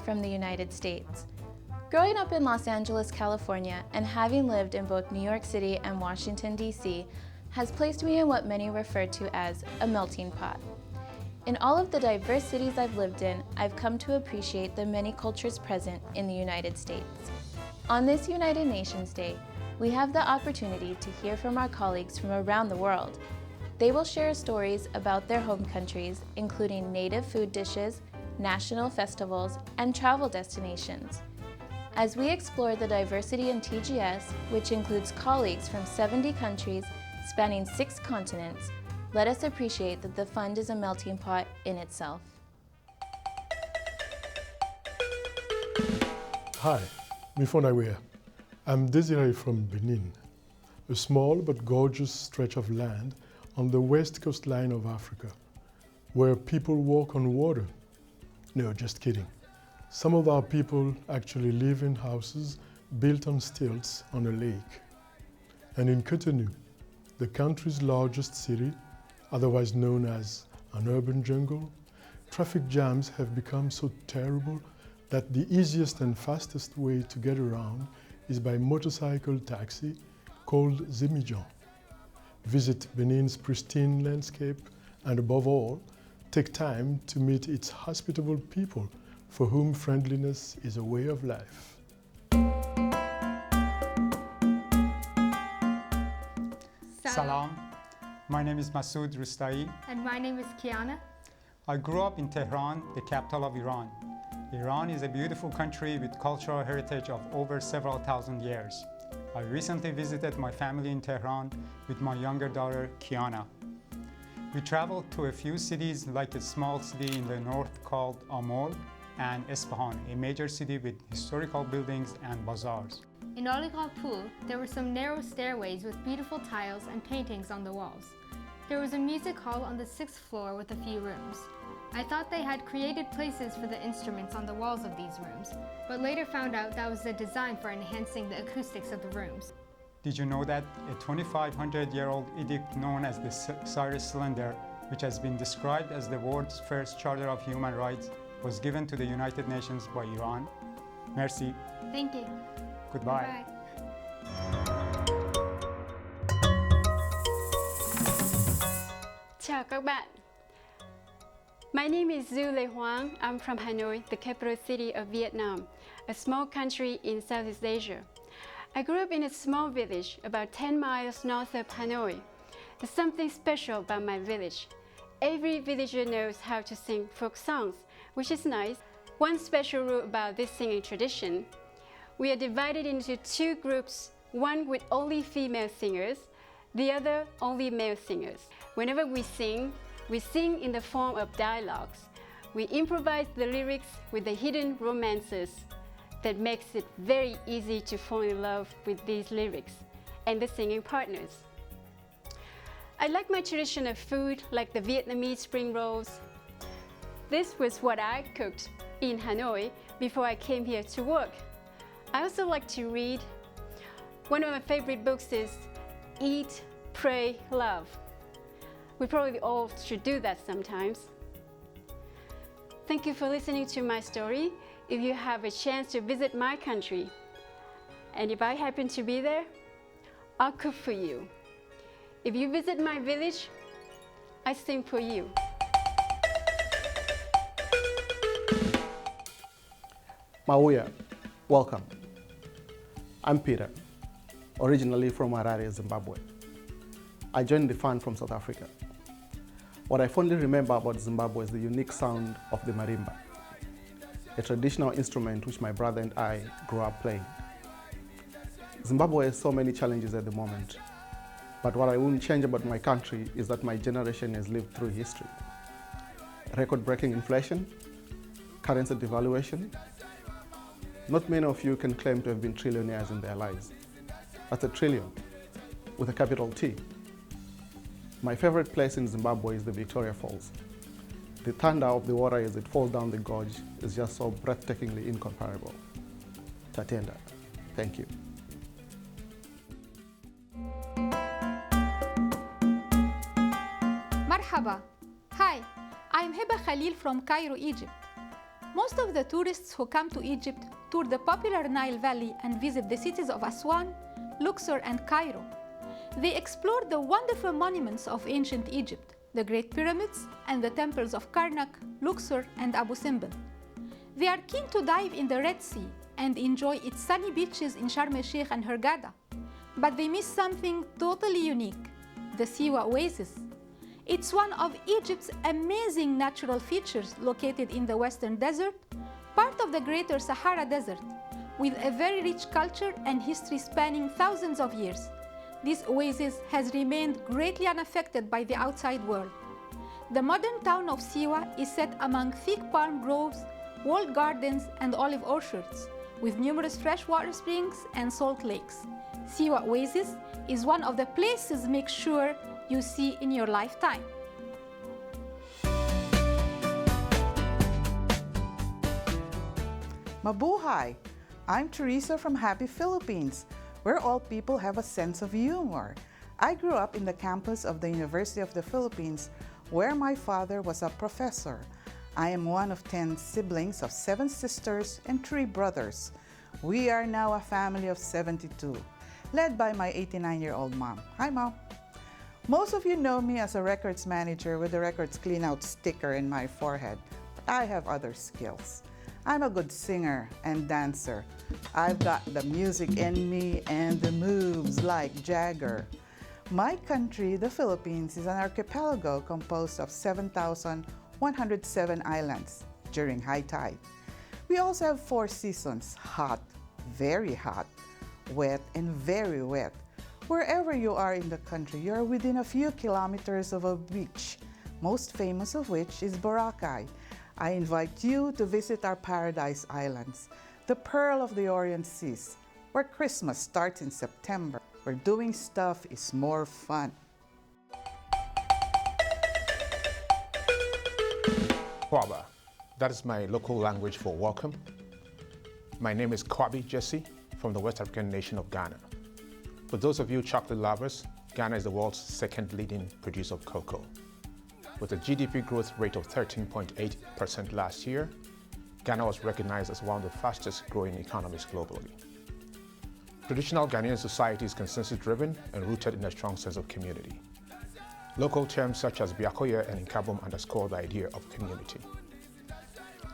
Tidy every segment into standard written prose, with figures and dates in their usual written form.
from the United States. Growing up in Los Angeles, California, and having lived in both New York City and Washington, D.C., has placed me in what many refer to as a melting pot. In all of the diverse cities I've lived in, I've come to appreciate the many cultures present in the United States. On this United Nations Day, we have the opportunity to hear from our colleagues from around the world. They will share stories about their home countries, including native food dishes, national festivals, and travel destinations. As we explore the diversity in TGS, which includes colleagues from 70 countries spanning 6 continents, let us appreciate that the fund is a melting pot in itself. Hi, Mifonawea. I'm Desiree from Benin, a small but gorgeous stretch of land on the west coastline of Africa, where people walk on water. No, just kidding. Some of our people actually live in houses built on stilts on a lake. And in Cotonou, the country's largest city, otherwise known as an urban jungle, traffic jams have become so terrible that the easiest and fastest way to get around is by motorcycle taxi called Zemijan. Visit Benin's pristine landscape and above all, take time to meet its hospitable people for whom friendliness is a way of life. Salam. My name is Masoud Rustai. And my name is Kiana. I grew up in Tehran, the capital of Iran. Iran is a beautiful country with cultural heritage of over several thousand years. I recently visited my family in Tehran with my younger daughter, Kiana. We traveled to a few cities, like a small city in the north called Amol, and Isfahan, a major city with historical buildings and bazaars. In Oligarpur, there were some narrow stairways with beautiful tiles and paintings on the walls. There was a music hall on the 6th floor with a few rooms. I thought they had created places for the instruments on the walls of these rooms, but later found out that was the design for enhancing the acoustics of the rooms. Did you know that a 2,500-year-old edict known as the Cyrus Cylinder, which has been described as the world's first charter of human rights, was given to the United Nations by Iran? Merci. Thank you. Goodbye. Chào các bạn. My name is Zhu Lei Huang. I'm from Hanoi, the capital city of Vietnam, a small country in Southeast Asia. I grew up in a small village about 10 miles north of Hanoi. There's something special about my village. Every villager knows how to sing folk songs, which is nice. One special rule about this singing tradition: we are divided into 2 groups, one with only female singers, the other only male singers. Whenever we sing in the form of dialogues. We improvise the lyrics with the hidden romances that makes it very easy to fall in love with these lyrics and the singing partners. I like my traditional food, like the Vietnamese spring rolls. This was what I cooked in Hanoi before I came here to work. I also like to read. One of my favorite books is Eat, Pray, Love. We probably all should do that sometimes. Thank you for listening to my story. If you have a chance to visit my country, and if I happen to be there, I'll cook for you. If you visit my village, I sing for you. Mawuya, welcome. I'm Peter, originally from Harare, Zimbabwe. I joined the fund from South Africa. What I fondly remember about Zimbabwe is the unique sound of the marimba, a traditional instrument which my brother and I grew up playing. Zimbabwe has so many challenges at the moment, but what I wouldn't change about my country is that my generation has lived through history. Record-breaking inflation, currency devaluation. Not many of you can claim to have been trillionaires in their lives. That's a trillion, with a capital T. My favorite place in Zimbabwe is the Victoria Falls. The thunder of the water as it falls down the gorge is just so breathtakingly incomparable. Tatiana, thank you. Marhaba. Hi, I'm Heba Khalil from Cairo, Egypt. Most of the tourists who come to Egypt tour the popular Nile Valley and visit the cities of Aswan, Luxor, and Cairo. They explore the wonderful monuments of ancient Egypt, the Great Pyramids, and the temples of Karnak, Luxor, and Abu Simbel. They are keen to dive in the Red Sea and enjoy its sunny beaches in Sharm el-Sheikh and Hurghada. But they miss something totally unique, the Siwa Oasis. It's one of Egypt's amazing natural features located in the Western Desert, part of the Greater Sahara Desert, with a very rich culture and history spanning thousands of years. This oasis has remained greatly unaffected by the outside world. The modern town of Siwa is set among thick palm groves, walled gardens, and olive orchards, with numerous freshwater springs and salt lakes. Siwa Oasis is one of the places make sure you see in your lifetime. Mabuhay! I'm Teresa from Happy Philippines, where all people have a sense of humor. I grew up in the campus of the University of the Philippines, where my father was a professor. I am one of 10 siblings of 7 sisters and 3 brothers. We are now a family of 72, led by my 89-year-old mom. Hi, Mom. Most of you know me as a records manager with the records clean-out sticker in my forehead, but I have other skills. I'm a good singer and dancer. I've got the music in me and the moves like Jagger. My country, the Philippines, is an archipelago composed of 7,107 islands during high tide. We also have 4 seasons: hot, very hot, wet, and very wet. Wherever you are in the country, you are within a few kilometers of a beach, most famous of which is Boracay. I invite you to visit our Paradise Islands, the pearl of the Orient Seas, where Christmas starts in September, where doing stuff is more fun. Kwabby, that is my local language for welcome. My name is Kwabby Gyasi from the West African nation of Ghana. For those of you chocolate lovers, Ghana is the world's 2nd leading producer of cocoa. With a GDP growth rate of 13.8% last year, Ghana was recognized as one of the fastest growing economies globally. Traditional Ghanaian society is consensus-driven and rooted in a strong sense of community. Local terms such as Biakoye and Nkabom underscore the idea of community.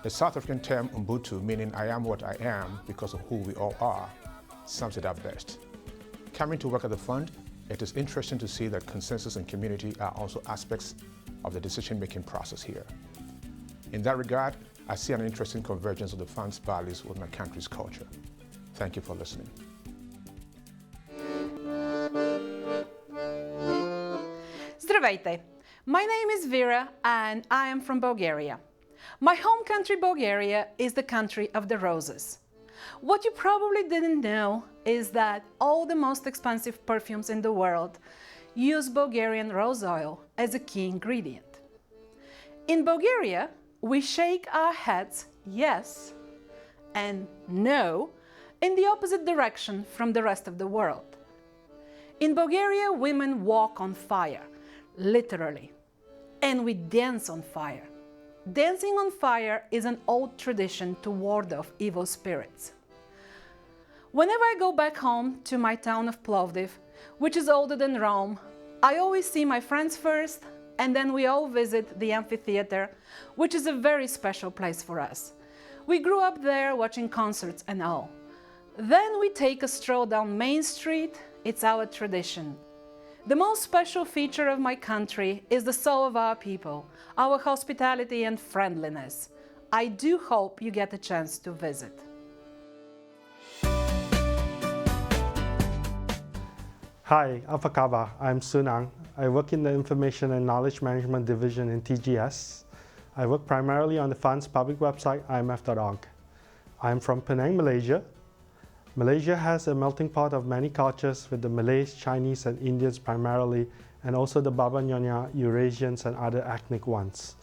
The South African term Ubuntu, meaning I am what I am because of who we all are, sums it up best. Coming to work at the fund, it is interesting to see that consensus and community are also aspects of the decision-making process here. In that regard, I see an interesting convergence of the fund's values with my country's culture. Thank you for listening. Здравейте! My name is Vera and I am from Bulgaria. My home country, Bulgaria, is the country of the roses. What you probably didn't know is that all the most expensive perfumes in the world use Bulgarian rose oil as a key ingredient. In Bulgaria, we shake our heads yes and no in the opposite direction from the rest of the world. In Bulgaria, women walk on fire, literally, and we dance on fire. Dancing on fire is an old tradition to ward off evil spirits. Whenever I go back home to my town of Plovdiv, which is older than Rome, I always see my friends first, and then we all visit the amphitheater, which is a very special place for us. We grew up there watching concerts and all. Then we take a stroll down Main Street. It's our tradition. The most special feature of my country is the soul of our people, our hospitality and friendliness. I do hope you get a chance to visit. Hi, Afakaba. I'm Sunang. I work in the Information and Knowledge Management Division in TGS. I work primarily on the fund's public website, imf.org. I'm from Penang, Malaysia. Malaysia has a melting pot of many cultures with the Malays, Chinese, and Indians primarily, and also the Baba Nyonya, Eurasians, and other ethnic ones.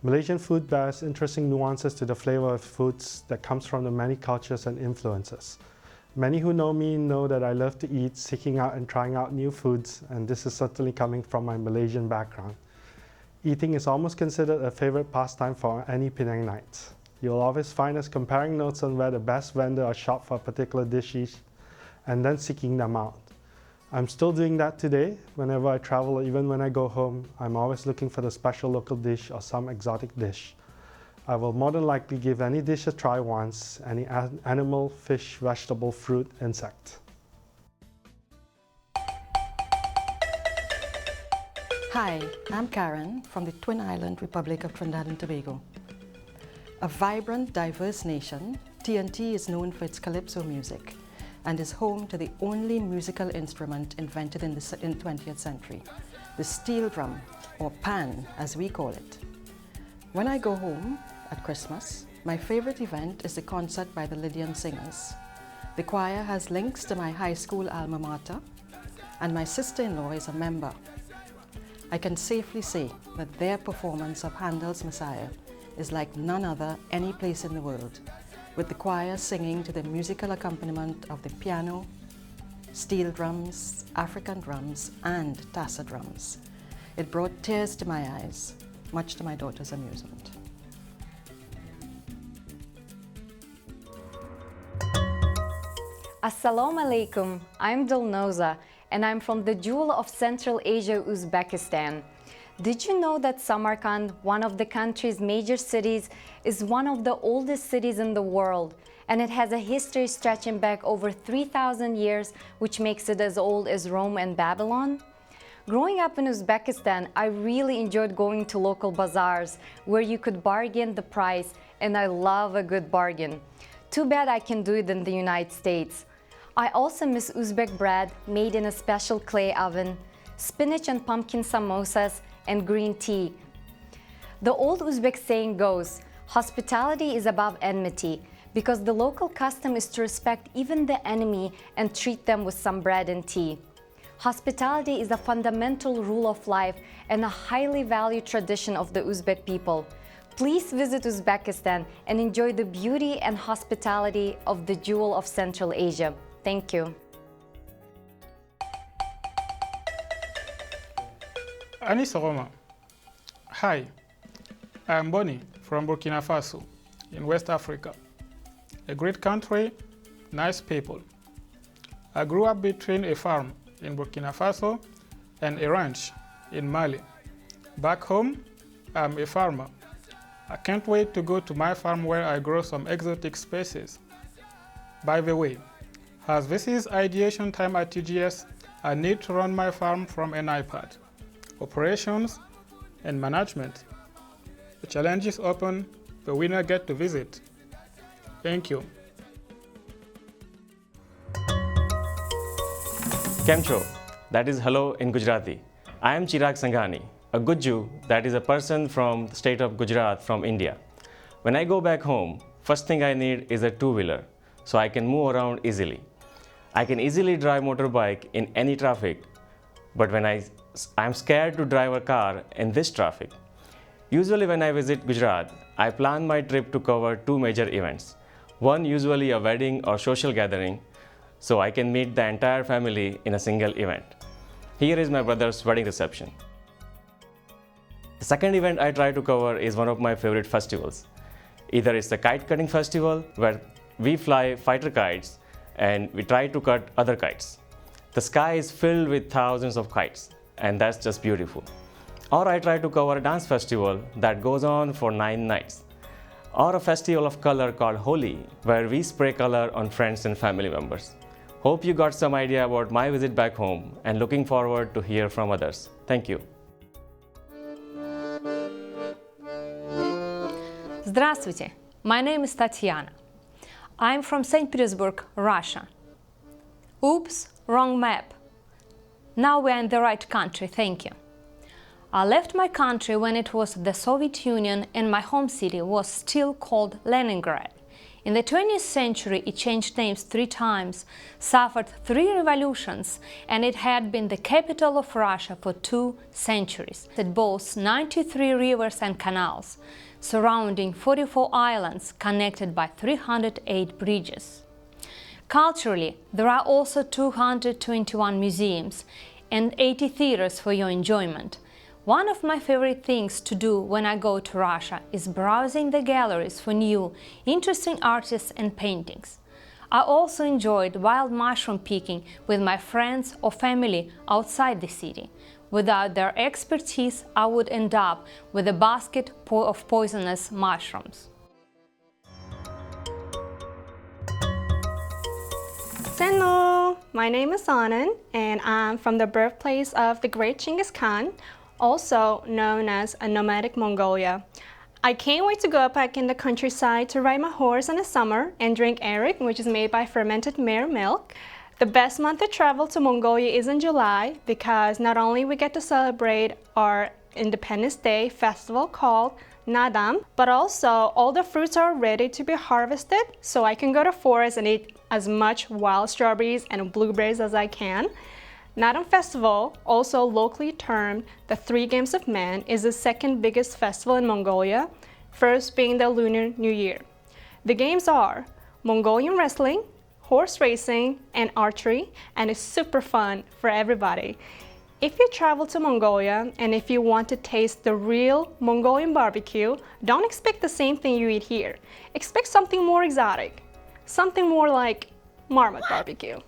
Malaysian food bears interesting nuances to the flavor of foods that comes from the many cultures and influences. Many who know me know that I love to eat, seeking out and trying out new foods, and this is certainly coming from my Malaysian background. Eating is almost considered a favorite pastime for any Penang night. You'll always find us comparing notes on where the best vendor or shop for a particular dish is, and then seeking them out. I'm still doing that today. Whenever I travel or even when I go home, I'm always looking for the special local dish or some exotic dish. I will more than likely give any dish a try once, any animal, fish, vegetable, fruit, insect. Hi, I'm Karen from the Twin Island Republic of Trinidad and Tobago. A vibrant, diverse nation, TNT is known for its calypso music and is home to the only musical instrument invented in the 20th century, the steel drum, or pan as we call it. When I go home at Christmas, my favorite event is the concert by the Lydian Singers. The choir has links to my high school alma mater, and my sister-in-law is a member. I can safely say that their performance of Handel's Messiah is like none other any place in the world, with the choir singing to the musical accompaniment of the piano, steel drums, African drums, and tassa drums. It brought tears to my eyes, much to my daughter's amusement. Assalamu alaikum, I'm Dilnoza, and I'm from the Jewel of Central Asia, Uzbekistan. Did you know that Samarkand, one of the country's major cities, is one of the oldest cities in the world, and it has a history stretching back over 3,000 years, which makes it as old as Rome and Babylon? Growing up in Uzbekistan, I really enjoyed going to local bazaars where you could bargain the price, and I love a good bargain. Too bad I can do it in the United States. I also miss Uzbek bread made in a special clay oven, spinach and pumpkin samosas, and green tea. The old Uzbek saying goes, hospitality is above enmity, because the local custom is to respect even the enemy and treat them with some bread and tea. Hospitality is a fundamental rule of life and a highly valued tradition of the Uzbek people. Please visit Uzbekistan and enjoy the beauty and hospitality of the Jewel of Central Asia. Thank you. Anis Roma. Hi, I'm Bony from Burkina Faso in West Africa. A great country, nice people. I grew up between a farm in Burkina Faso and a ranch in Mali. Back home, I'm a farmer. I can't wait to go to my farm where I grow some exotic species. By the way, as this is ideation time at TGS, I need to run my farm from an iPad. Operations and management. The challenge is open, the winner gets to visit. Thank you. Kemcho, that is hello in Gujarati. I am Chirag Sanghani, a Gujju, that is a person from the state of Gujarat from India. When I go back home, first thing I need is a two-wheeler so I can move around easily. I can easily drive motorbike in any traffic, but when I'm scared to drive a car in this traffic. Usually when I visit Gujarat, I plan my trip to cover two major events. One usually a wedding or social gathering, so I can meet the entire family in a single event. Here is my brother's wedding reception. The second event I try to cover is one of my favorite festivals. Either it's the kite cutting festival where we fly fighter kites and we try to cut other kites. The sky is filled with thousands of kites, and that's just beautiful. Or I try to cover a dance festival that goes on for 9 nights. Or a festival of color called Holi, where we spray color on friends and family members. Hope you got some idea about my visit back home and looking forward to hear from others. Thank you. Здравствуйте, my name is Tatiana. I'm from St. Petersburg, Russia. Oops, wrong map. Now we're in the right country, thank you. I left my country when it was the Soviet Union and my home city was still called Leningrad. In the 20th century, it changed names 3 times, suffered 3 revolutions, and it had been the capital of Russia for 2 centuries. It boasts 93 rivers and canals, surrounding 44 islands connected by 308 bridges. Culturally, there are also 221 museums and 80 theaters for your enjoyment. One of my favorite things to do when I go to Russia is browsing the galleries for new, interesting artists and paintings. I also enjoyed wild mushroom picking with my friends or family outside the city. Without their expertise, I would end up with a basket of poisonous mushrooms. Hello, my name is Onon, and I'm from the birthplace of the great Genghis Khan, also known as a nomadic Mongolia. I can't wait to go back in the countryside to ride my horse in the summer and drink arak, which is made by fermented mare milk. The best month to travel to Mongolia is in July because not only we get to celebrate our Independence Day festival called Nadam, but also all the fruits are ready to be harvested, so I can go to forest and eat as much wild strawberries and blueberries as I can. Nadam Festival, also locally termed the Three Games of Man, is the second biggest festival in Mongolia, first being the Lunar New Year. The games are Mongolian wrestling, horse racing, and archery, and it's super fun for everybody. If you travel to Mongolia and if you want to taste the real Mongolian barbecue, don't expect the same thing you eat here. Expect something more exotic, something more like Marmot barbecue.